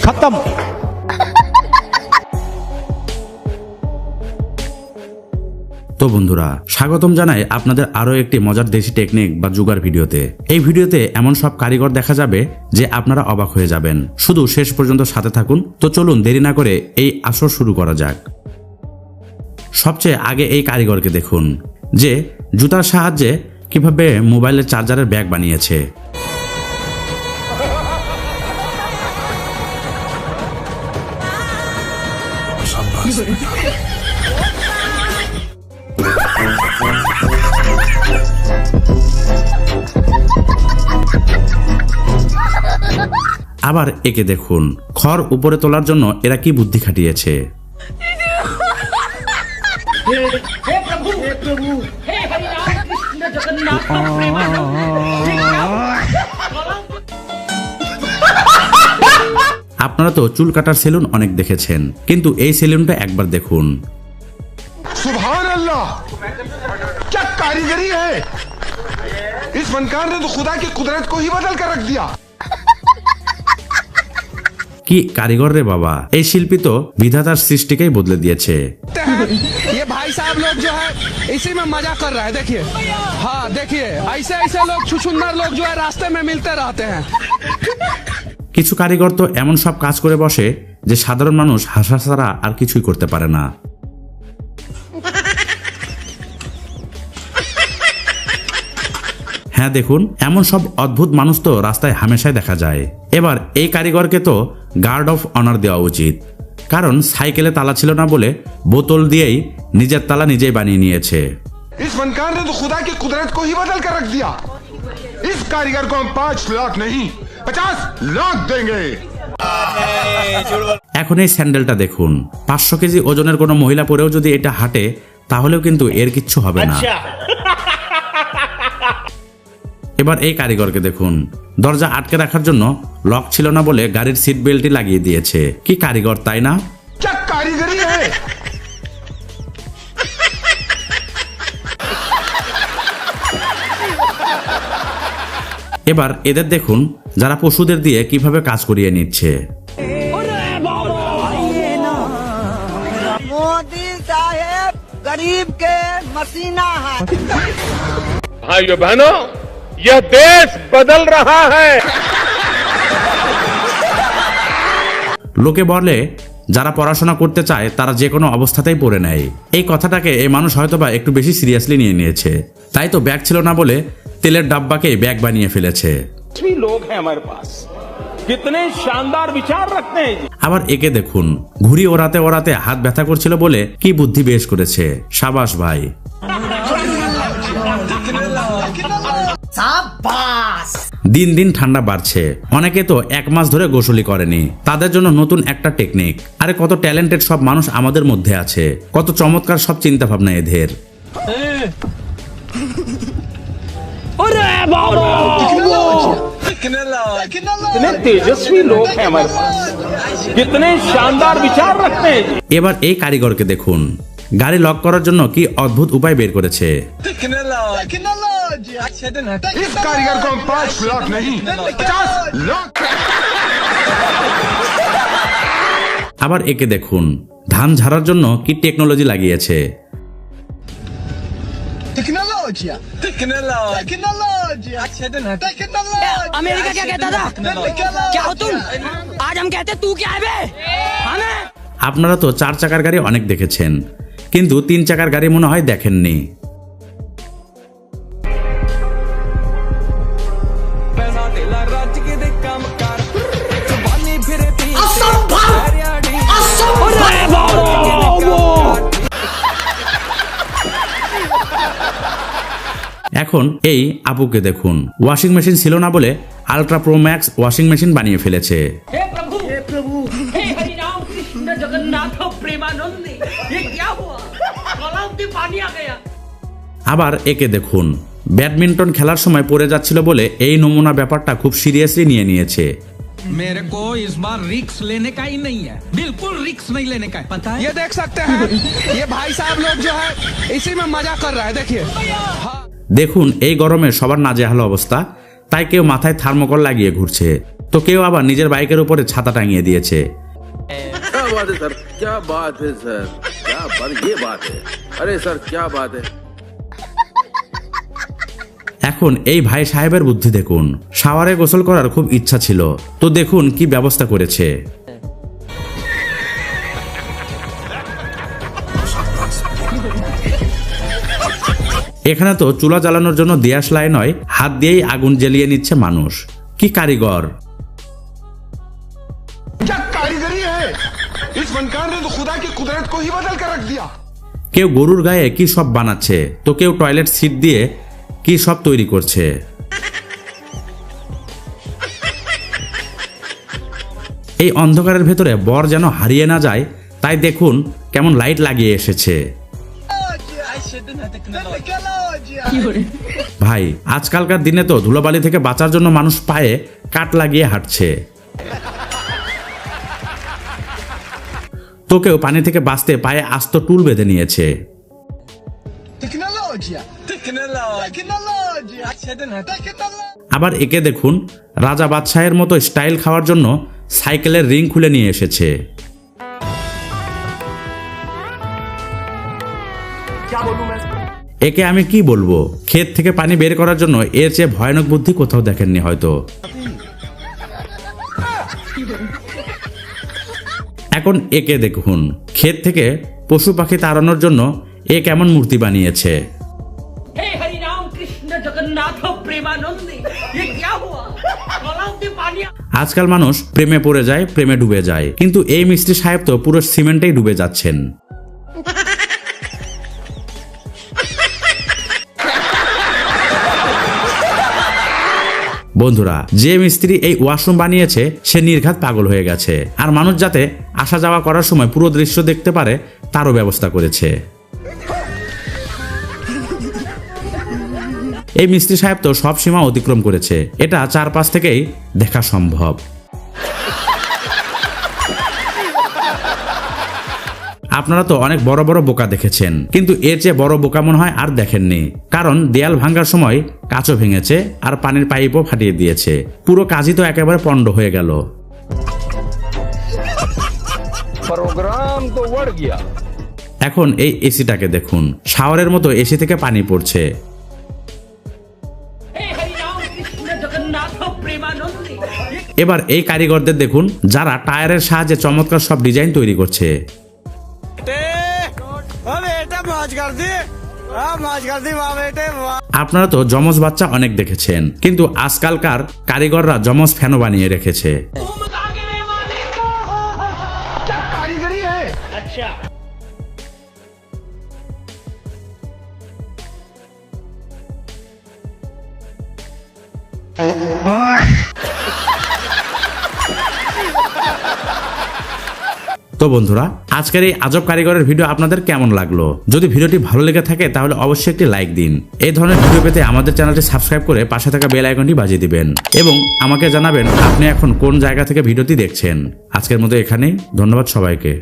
खत्म। তো বন্ধুরা, স্বাগতম জানাই আপনাদের আরো একটি মজার দেশি টেকনিক বা জুগার ভিডিওতে। এই ভিডিওতে এমন সব কারিগর দেখা যাবে যে আপনারা অবাক হয়ে যাবেন। শুধু শেষ পর্যন্ত সাথে থাকুন। তো চলুন দেরি না করে এই আসর শুরু করা যাক। সবচেয়ে আগে এই কারিগরকে দেখুন যে জুতার সাহায্যে কিভাবে মোবাইলের চার্জারের ব্যাগ বানিয়েছে। আবার একে দেখুন, খড় উপরে তোলার জন্য এরা কি বুদ্ধি খাটিয়েছে। আপনারা তো চুল কাটার সেলুন অনেক দেখেছেন, কিন্তু এই সেলুনটা একবার দেখুন। सुभान अल्लाह, क्या कारीगरी है। इस फनकार ने तो खुदा की कुदरत को ही बदल कर रख दिया। কি কারিগর রে বাবা, এই শিল্পী তো বিধাতার সৃষ্টিকেই বদলে দিয়েছে। ये भाई साहब लोग जो है इसी में मजा कर रहा है। देखिए, हाँ देखिए, ऐसे ऐसे लोग छुछुंदर लोग जो है रास्ते में मिलते रहते हैं। কিছু কারিগর তো এমন সব কাজ করে বসে যে সাধারণ মানুষ হাসা ছাড়া আর কিছুই করতে পারে না। হ্যাঁ দেখুন, এমন সব অদ্ভুত মানুষ তো রাস্তায় হামেশাই দেখা যায়। এবার এই কারিগরকে তো গার্ড অফ অনার দেওয়া উচিত, কারণ সাইকেলে তালা ছিল না বলে বোতল দিয়েই নিজের তালা নিজেই বানিয়ে নিয়েছে। इस फनकार ने तो खुदा की कुदरत को ही बदल कर रख दिया। इस कारीगर को हम 5 लाख नहीं 50 लाख देंगे। এখন এই স্যান্ডেলটা দেখুন, 500 কেজি ওজনের কোনো মহিলা পরেও যদি এটা হাঁটে তাহলেও কিন্তু এর কিচ্ছু হবে না। এবার এই কারিগরকে দেখুন, দরজা আটকে রাখার জন্য লক ছিল না বলে গাড়ির সিট বেল্টই লাগিয়ে দিয়েছে। কি কারিগর, তাই না? क्या कारीगरी है। এবার এদের দেখুন, যারা পশুদের দিয়ে কিভাবে কাজ করিয়ে নিচ্ছে। मोदी साहेब गरीब के मसीना है। भाइयों बहनों, यह देश बदल रहा है। লোকে বলে যারা পড়াশোনা করতে চায় তারা যে কোনো অবস্থাতেই পড়ে নেয়। এই কথাটাকে এই মানুষ হয়তোবা একটু বেশি সিরিয়াসলি নিয়ে নিয়েছে, তাই তো ব্যাগ ছিল না বলে তেলের ডাব্বাকে ব্যাগ বানিয়ে ফেলেছে। लोग हैं हमारे पास, कितने शानदार विचार रखते हैं। আবার একে দেখুন, ঘুড়ি ওড়াতে ওড়াতে হাত ব্যথা করছিল বলে কি বুদ্ধি বেশ করেছে। সাবাস ভাই। দিন দিন ঠান্ডা বাড়ছে, অনেকে তো 1 মাস ধরে গোসলই করেনি। তাদের জন্য নতুন একটা টেকনিক। আরে কত ট্যালেন্টেড সব মানুষ আমাদের মধ্যে আছে, কত চমৎকার সব চিন্তা ভাবনা এদের। कितने तेजस्वी लोग हैं हमारे पास, कितने शानदार विचार रखते हैं। এবার এই কারিগরকে দেখুন, গাড়ি লক করার জন্য কি অদ্ভুত উপায় বের করেছে। इस कारीगर को हम 5 लाख नहीं 50 लाख। আবার একে দেখুন, ধান ঝাড়ার জন্য কি টেকনোলজি লাগিয়েছে। अमेरिका क्या कहता था? क्या हो तुम? आज हम कहते तू क्या है बे? हमें আপনারা তো 4 চাকার গাড়ি অনেক দেখেছেন, কিন্তু 3 চাকার গাড়ি মনে হয় দেখেননি। এখন এই আপুকে দেখুন, ওয়াশিং মেশিন ছিল না বলে ultra pro max washing machine বানিয়ে ফেলেছে। हे प्रभु हे हरि राम कृष्ण जगन्नाथ प्रेमानंद, ये क्या हुआ? गलाव में पानी आ गया। আবার একে দেখুন, ব্যাডমিন্টন খেলার সময় পড়ে যাচ্ছিল বলে এই নমুনা ব্যাপারটা খুব সিরিয়াসলি নিয়ে নিয়েছে। मेरे को इस बार रिक्स लेने का ही नहीं है, बिल्कुल रिक्स नहीं लेने का है, पता है? ये देख सकते हैं, ये भाई साहब लोग जो है इसी में मजा कर रहा है। देखिए, দেখুন এই গরমে সবার নাজেহাল অবস্থা, তাই কেউ মাথায় থার্মোকল লাগিয়ে ঘুরছে, তো কেউ আবার নিজের বাইকের উপরে ছাতা টাঙিয়ে দিয়েছে। क्या बात है सर, क्या बात है सर, क्या बात, ये बात है, अरे सर क्या बात है। এখন এই ভাই সাহেবের বুদ্ধি দেখুন, শাওয়ারে গোসল করার খুব ইচ্ছা ছিল, তো দেখুন কি ব্যবস্থা করেছে। এখানে তো চুলা জ্বালানোর জন্য দিয়াশলাই নয়, হাত দিয়েই আগুন জ্বালিয়ে নিচ্ছে মানুষ। কি কারিগর! क्या कारीगरी है, इस फनकार ने तो खुदा की कुदरत को ही बदल कर रख दिया। কেউ গরুর গায়ে কি সব বানাচ্ছে, তো কেউ টয়লেট সিট দিয়ে কি সব তৈরি করছে। এই অন্ধকারের ভেতরে বর যেন হারিয়ে না যায়, তাই দেখুন কেমন লাইট লাগিয়ে এসেছে। ভাই, আজকালকার দিনে তো ধুলোবালি থেকে বাঁচার জন্য মানুষ পায়ে কাট লাগিয়ে হাঁটছে। তো কেউ পানি থেকে বাঁচতে পায়ে আস্ত টুল বেঁধে নিয়েছে। আবার একে দেখুন, রাজা বাদশাহের মতো স্টাইল খাওয়ার জন্য সাইকেলের রিং খুলে নিয়ে এসেছে। একে আমি কি বলবো, ক্ষেত থেকে পানি বের করার জন্য এর চেয়ে ভয়ানক বুদ্ধি কোথাও দেখেননি হয়তো। এখন একে দেখুন, ক্ষেত থেকে পশু পাখি তাড়ানোর জন্য এ কেমন মূর্তি বানিয়েছে। हे हरि राम कृष्ण जगन्नाथ प्रेमानंद, ये क्या हुआ? तालाब में पानी আজকাল মানুষ প্রেমে পড়ে যায়, প্রেমে ডুবে যায়, কিন্তু এই মিস্ত্রি সাহেব তো পুরো সিমেন্টেই ডুবে যাচ্ছেন। বন্ধুরা, যে মিস্ত্রি এই ওয়াশরুম বানিয়েছে সে নির্ঘাত পাগল হয়ে গেছে, আর মানুষ যাতে আসা যাওয়া করার সময় পুরো দৃশ্য দেখতে পারে তারও ব্যবস্থা করেছে। এই মিস্ত্রি সাহেব তো সব সীমা অতিক্রম করেছে, এটা চারপাশ থেকেই দেখা সম্ভব। আপনারা তো অনেক বড় বড় বোকা দেখেছেন, কিন্তু এর চেয়ে বড় বোকা মনে হয় আর দেখেননি, কারণ দেয়াল ভাঙার সময় কাঁচও ভেঙেছে আর পানির পাইপও ফাটিয়ে দিয়েছে। পুরো কাজই তো একেবারে পণ্ড হয়ে গেল। प्रोग्राम तो बढ़ गया। এখন এই এসিটাকে দেখুন, শাওয়ারের মতো এসি থেকে পানি পড়ছে। हे हरि राम कृष्ण जगन्नाथ प्रेमानंद, ये এবার এই কারিগরদের দেখুন, যারা টায়ারের সাহায্যে চমৎকার সব ডিজাইন তৈরি করছে। আপনারা তো যমজ বাচ্চা অনেক দেখেছেন, কিন্তু আজকালকার কারিগররা যমজ ফ্যানও বানিয়ে রেখেছে। तुम आगे नहीं माने। क्या कारीगरी है। अच्छा তো বন্ধুরা, আজকের এই আজব কারিগরের ভিডিও আপনাদের কেমন লাগলো? যদি ভিডিওটি ভালো লেগে থাকে তাহলে অবশ্যই একটি লাইক দিন। এই ধরনের ভিডিও পেতে আমাদের চ্যানেলটি সাবস্ক্রাইব করে পাশে থাকা বেল আইকনটি বাজিয়ে দিবেন, এবং আমাকে জানাবেন আপনি এখন কোন জায়গা থেকে ভিডিওটি দেখছেন। আজকের মতো এখানেই, ধন্যবাদ সবাইকে।